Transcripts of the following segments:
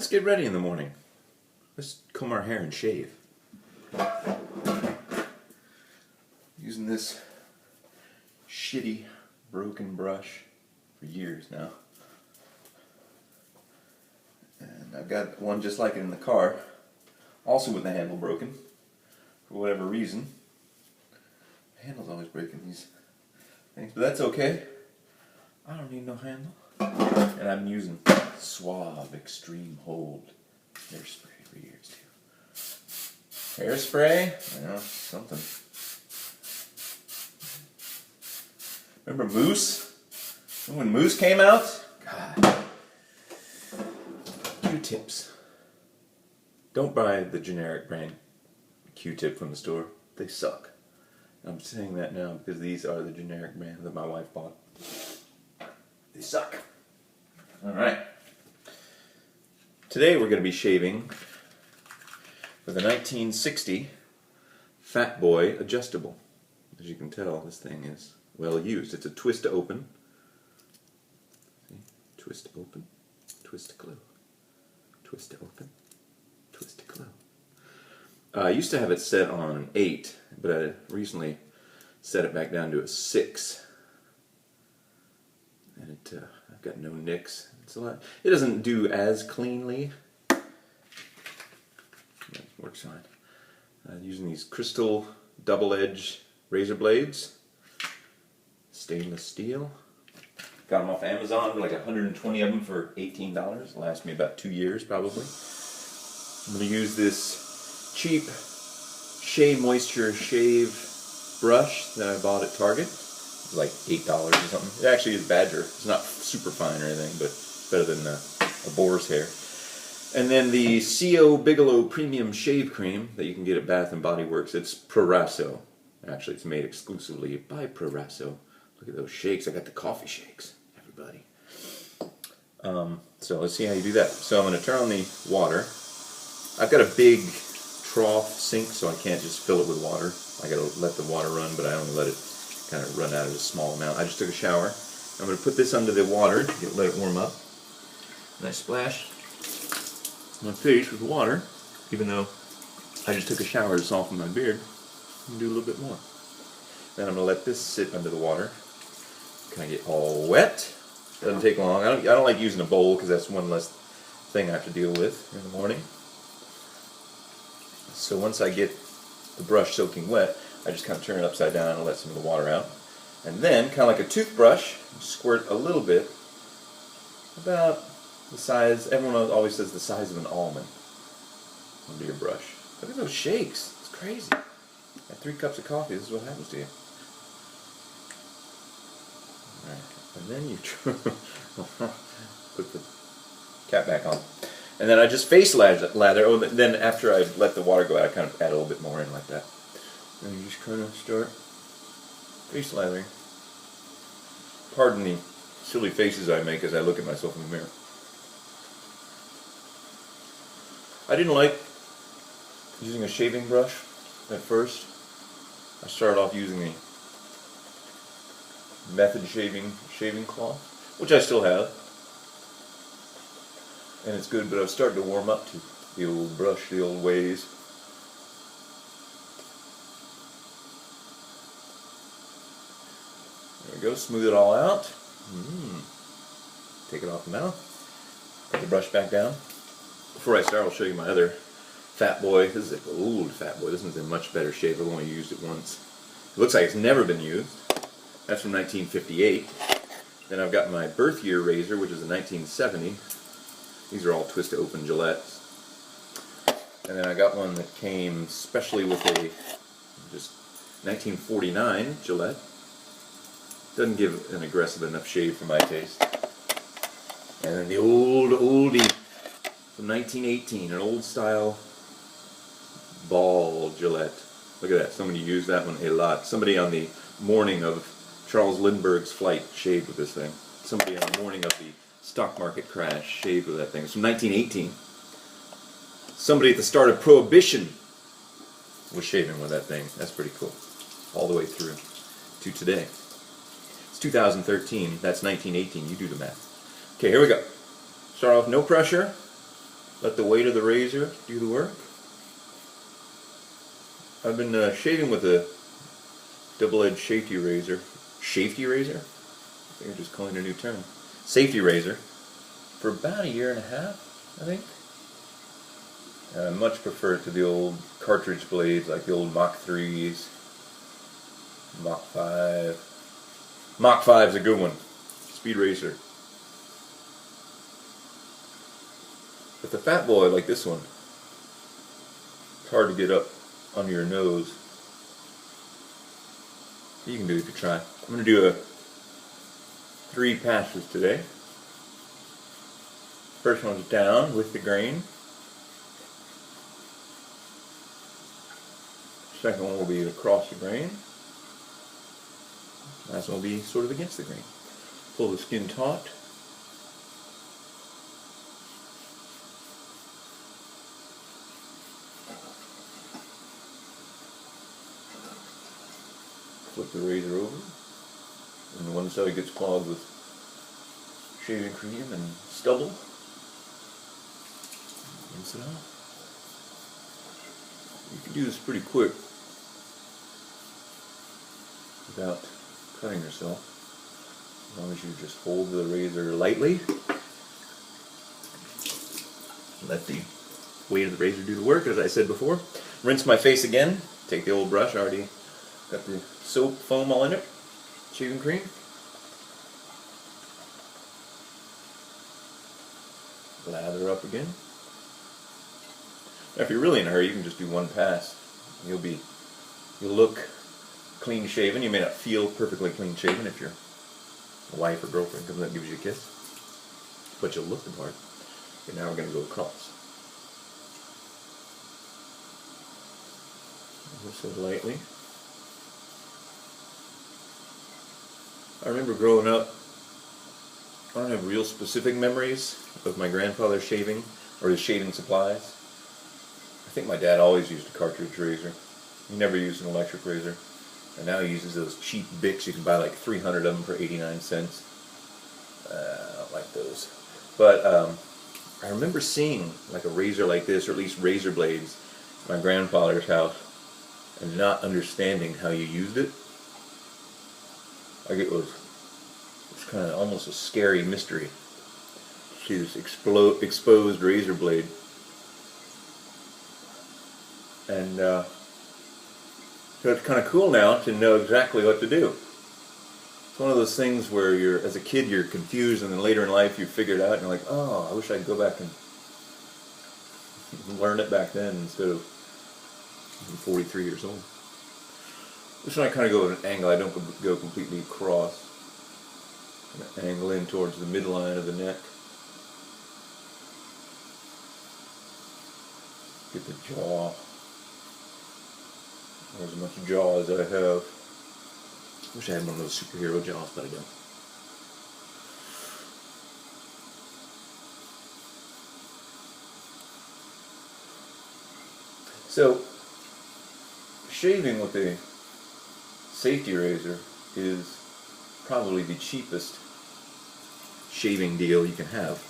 Let's get ready in the morning. Let's comb our hair and shave. Using this shitty broken brush for years now. And I've got one just like it in the car, also with the handle broken, for whatever reason. The handle's always breaking these things, but that's okay. I don't need no handle. And I'm using Suave Extreme Hold hairspray for years too. Hairspray? Yeah, something. Remember Mousse? Remember when Mousse came out? God. Q-tips. Don't buy the generic brand Q-tip from the store. They suck. I'm saying that now because these are the generic brand that my wife bought. They suck. Alright. Today we're going to be shaving with a 1960 Fat Boy adjustable. As you can tell, this thing is well used. It's a twist to open. See? Twist to open, twist to glue. Twist to open, twist to glue. I used to have it set on an 8, but I recently set it back down to a 6. And I've got no nicks. It's a lot. It doesn't do as cleanly. It works fine. Using these crystal double-edged razor blades. Stainless steel. Got them off Amazon, like 120 of them for $18. Last me about 2 years probably. I'm going to use this cheap Shea Moisture shave brush that I bought at Target. It was like $8 or something. It actually is Badger. It's not super fine or anything, but better than a boar's hair. And then the CO Bigelow Premium Shave Cream that you can get at Bath & Body Works. It's Proraso. Actually, it's made exclusively by Proraso. Look at those shakes. I got the coffee shakes, everybody. So let's see how you do that. So I'm going to turn on the water. I've got a big trough sink, so I can't just fill it with water. I got to let the water run, but I only let it kind of run out of a small amount. I just took a shower. I'm going to put this under the water to let it warm up. And I splash my face with water, even though I just took a shower to soften my beard. I'm going to do a little bit more. Then I'm going to let this sit under the water. Kind of get all wet. Doesn't take long. I don't like using a bowl because that's one less thing I have to deal with in the morning. So once I get the brush soaking wet, I just kind of turn it upside down and let some of the water out. And then, kind of like a toothbrush, squirt a little bit, about the size, everyone always says the size of an almond, under your brush. Look at those shakes. It's crazy. At 3 cups of coffee, this is what happens to you. Alright, and then you put the cap back on. And then I just face lather. Oh, then after I let the water go out, I kind of add a little bit more in like that. And you just kind of start face lathering. Pardon the silly faces I make as I look at myself in the mirror. I didn't like using a shaving brush at first. I started off using the method shaving cloth, which I still have. And it's good, but I was starting to warm up to the old brush, the old ways. There we go, smooth it all out. Take it off the mouth. Put the brush back down. Before I start, I'll show you my other Fat Boy. This is an old Fat Boy. This one's in much better shape. I've only used it once. It looks like it's never been used. That's from 1958. Then I've got my birth year razor, which is a 1970. These are all twist to open Gillettes. And then I got one that came specially with a just 1949 Gillette. Doesn't give an aggressive enough shave for my taste. And then the oldie from 1918, an old style ball Gillette. Look at that, somebody used that one a lot. Somebody on the morning of Charles Lindbergh's flight shaved with this thing. Somebody on the morning of the stock market crash shaved with that thing. It's from 1918. Somebody at the start of Prohibition was shaving with that thing. That's pretty cool. All the way through to today. It's 2013. That's 1918. You do the math. Okay, here we go. Start off no pressure. Let the weight of the razor do the work. I've been shaving with a double-edged safety razor. Safety razor? I think you're just calling it a new term. Safety razor. For about 1.5 years, I think. I much prefer it to the old cartridge blades, like the old Mach 3s, Mach 5. Mach 5's a good one. Speed racer. But the Fat Boy, like this one, it's hard to get up under your nose. You can do it if you try. I'm going to do 3 passes today. First one's down with the grain. Second one will be across the grain. Last one will be sort of against the grain. Pull the skin taut. Flip the razor over. And one side gets clogged with shaving cream and stubble. Rinse it off. You can do this pretty quick without cutting yourself, as long as you just hold the razor lightly. Let the weight of the razor do the work, as I said before. Rinse my face again. Take the old brush, already got the soap foam all in it, shaving cream. Lather up again. Now, if you're really in a hurry, you can just do 1 pass. You'll look clean shaven. You may not feel perfectly clean shaven if your wife or girlfriend comes up and gives you a kiss, but you'll look the part. Okay, now we're going to go across. Just so lightly. I remember growing up, I don't have real specific memories of my grandfather shaving or his shaving supplies. I think my dad always used a cartridge razor. He never used an electric razor. And now he uses those cheap Bics. You can buy like 300 of them for 89 cents. I don't like those. But I remember seeing like a razor like this, or at least razor blades, at my grandfather's house, and not understanding how you used it. Like it was kind of almost a scary mystery. See this exposed razor blade. And so it's kind of cool now to know exactly what to do. It's one of those things where as a kid you're confused, and then later in life you figure it out and you're like, oh, I wish I could go back and learn it back then instead of I'm 43 years old. This one I kind of go at an angle. I don't go completely across. I'm angle in towards the midline of the neck. Get the jaw. Or as much jaw as I have. Wish I had one of those superhero jaws, but I don't. So, shaving with a safety razor is probably the cheapest shaving deal you can have.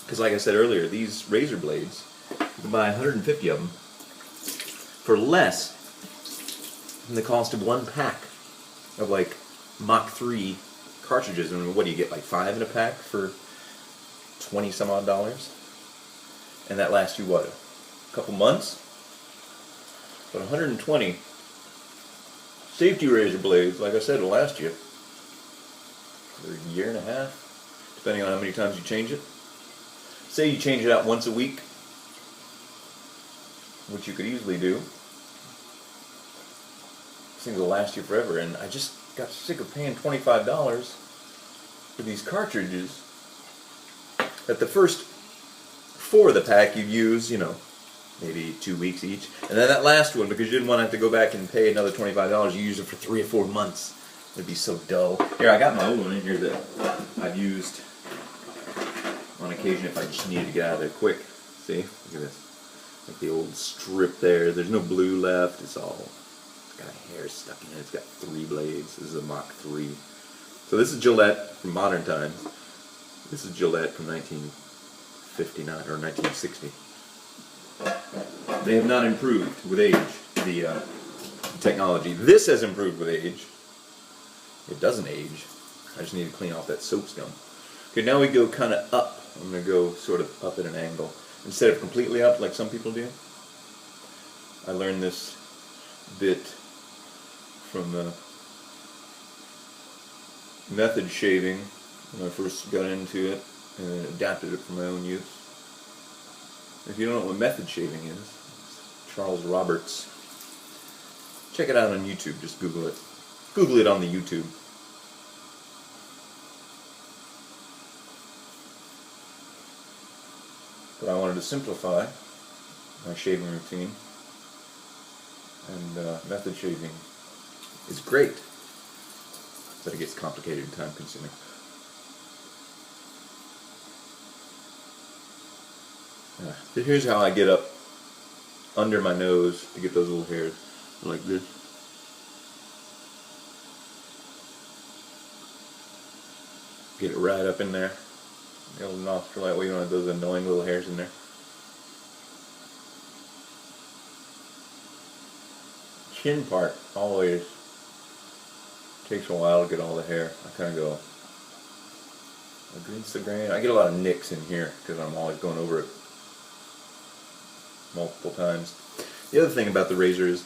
Because like I said earlier, these razor blades, you can buy 150 of them for less than the cost of 1 pack of like Mach 3 cartridges. And what do you get, like 5 in a pack for 20 some odd dollars? And that lasts you what, a couple months? But 120 safety razor blades, like I said, will last you for 1.5 years, depending on how many times you change it. Say you change it out once a week, which you could easily do. These things will last you forever, and I just got sick of paying $25 for these cartridges that the first 4 of the pack you'd use, maybe 2 weeks each, and then that last one, because you didn't want to have to go back and pay another $25, you use it for 3 or 4 months. It'd be so dull. Here, I got my old one in here that I've used on occasion if I just needed to get out of there quick. See? Look at this. Like the old strip there. There's no blue left. It's got a hair stuck in it. It's got 3 blades. This is a Mach 3. So this is Gillette from modern times. This is Gillette from 1950 1959 or 1960. They have not improved with age, the technology. This has improved with age. It doesn't age. I just need to clean off that soap scum. Okay, now we go kind of up. I'm going to go sort of up at an angle. Instead of completely up like some people do. I learned this bit from method shaving when I first got into it and adapted it for my own use. If you don't know what method shaving is, it's Charles Roberts. Check it out on YouTube, just Google it. Google it on the YouTube. But I wanted to simplify my shaving routine, and method shaving is great, but it gets complicated and time consuming. Here's how I get up under my nose to get those little hairs, like this. Get it right up in there. The old nostril, that way you don't have those annoying little hairs in there. Chin part always takes a while to get all the hair. I kind of go against the grain. I get a lot of nicks in here because I'm always going over it multiple times. The other thing about the razor is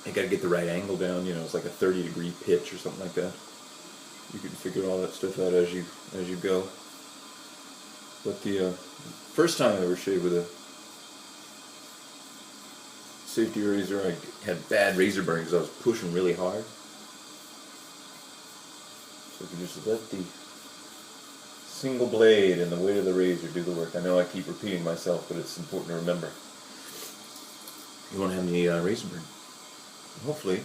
you got to get the right angle down. You know, it's like a 30-degree pitch or something like that. You can figure all that stuff out as you go. But the first time I ever shaved with a safety razor, I had bad razor burn because I was pushing really hard. So if you just let the single blade and the weight of the razor do the work. I know I keep repeating myself, but it's important to remember. You won't have any razor burn. Hopefully,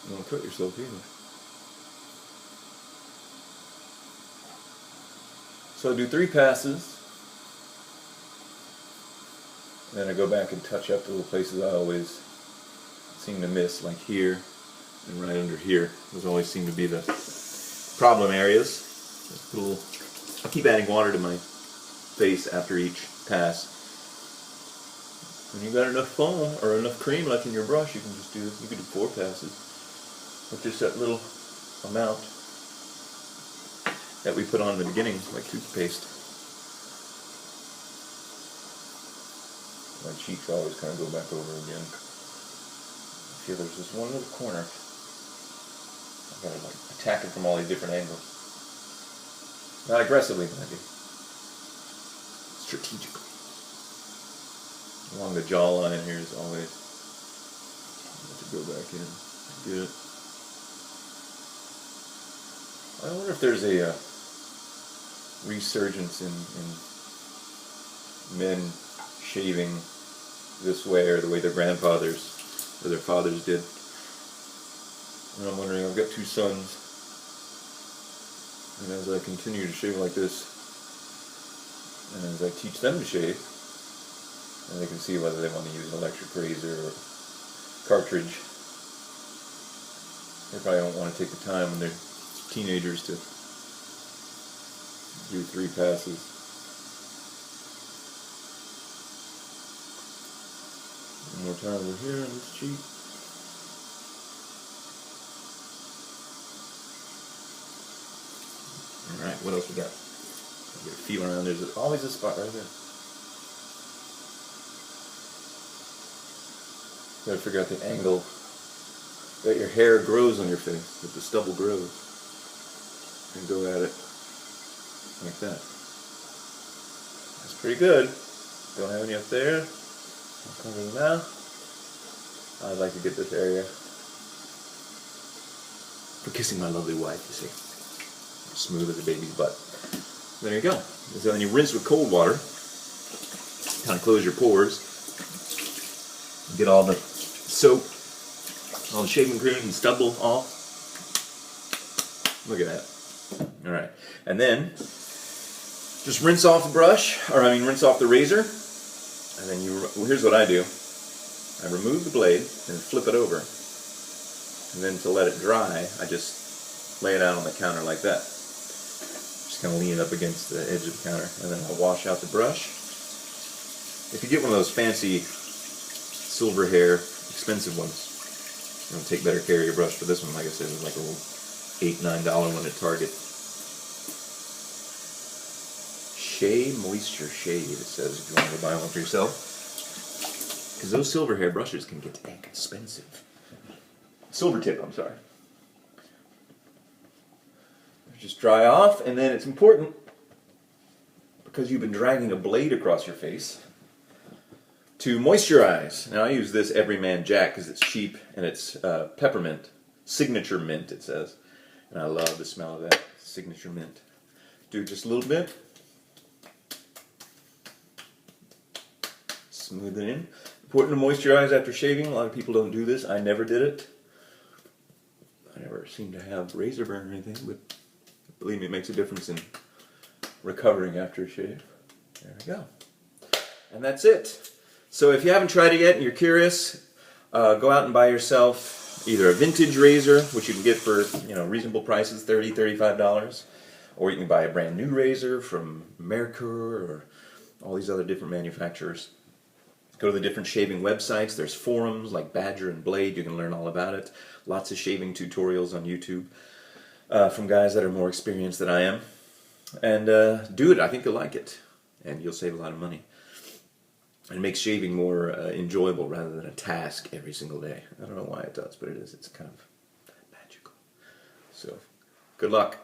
you won't cut yourself either. So I do 3 passes, then I go back and touch up the little places I always seem to miss, like here and right under here. Those always seem to be the problem areas. I keep adding water to my face after each pass. When you've got enough foam or enough cream left in your brush, you can just do this. You can do 4 passes with just that little amount that we put on in the beginning, like toothpaste. My cheeks always kind of go back over again. I feel there's this one little corner. I've got to like attack it from all these different angles. Not aggressively, maybe. Strategically. Along the jawline here is always. I have to go back in and get it. I wonder if there's a resurgence in men shaving this way or the way their grandfathers or their fathers did. And I'm wondering, I've got 2 sons, and as I continue to shave like this, and as I teach them to shave, and they can see whether they want to use an electric razor or cartridge, they probably don't want to take the time when they're teenagers to do 3 passes. One more time over here on this cheek. Alright, what else we got? Get a feel around. There's always a spot right there. Gotta figure out the angle that your hair grows on your face, that the stubble grows. And go at it like that. That's pretty good. Don't have any up there. I'll cover them now. I'd like to get this area for kissing my lovely wife, you see. Smooth as a baby's butt. There you go. So then you rinse with cold water. Kind of close your pores. Get all the soap, all the shaving cream and stubble off. Look at that. Alright. And then just rinse off the brush, rinse off the razor. And then here's what I do. I remove the blade and flip it over. And then to let it dry, I just lay it out on the counter like that. Just Just kind of lean it up against the edge of the counter, and then I'll wash out the brush. If you get one of those fancy silver hair, expensive ones, you'll take better care of your brush. But this one, like I said, was like a little $8-9 one at Target. Shea Moisture Shade, it says, if you want to buy one for yourself. Because those silver hair brushes can get expensive. Silver tip, I'm sorry. Just dry off, and then it's important, because you've been dragging a blade across your face, to moisturize. Now I use this Everyman Jack because it's cheap, and it's peppermint, signature mint it says. And I love the smell of that, signature mint. Do just a little bit. Smooth it in. Important to moisturize after shaving. A lot of people don't do this. I never did it. I never seem to have razor burn or anything, but believe me, it makes a difference in recovering after a shave. There we go. And that's it. So if you haven't tried it yet and you're curious, go out and buy yourself either a vintage razor, which you can get for reasonable prices, $30, $35, or you can buy a brand new razor from Merkur or all these other different manufacturers. Go to the different shaving websites. There's forums like Badger and Blade. You can learn all about it. Lots of shaving tutorials on YouTube from guys that are more experienced than I am. And do it. I think you'll like it. And you'll save a lot of money. And it makes shaving more enjoyable rather than a task every single day. I don't know why it does, but it is. It's kind of magical. So, good luck.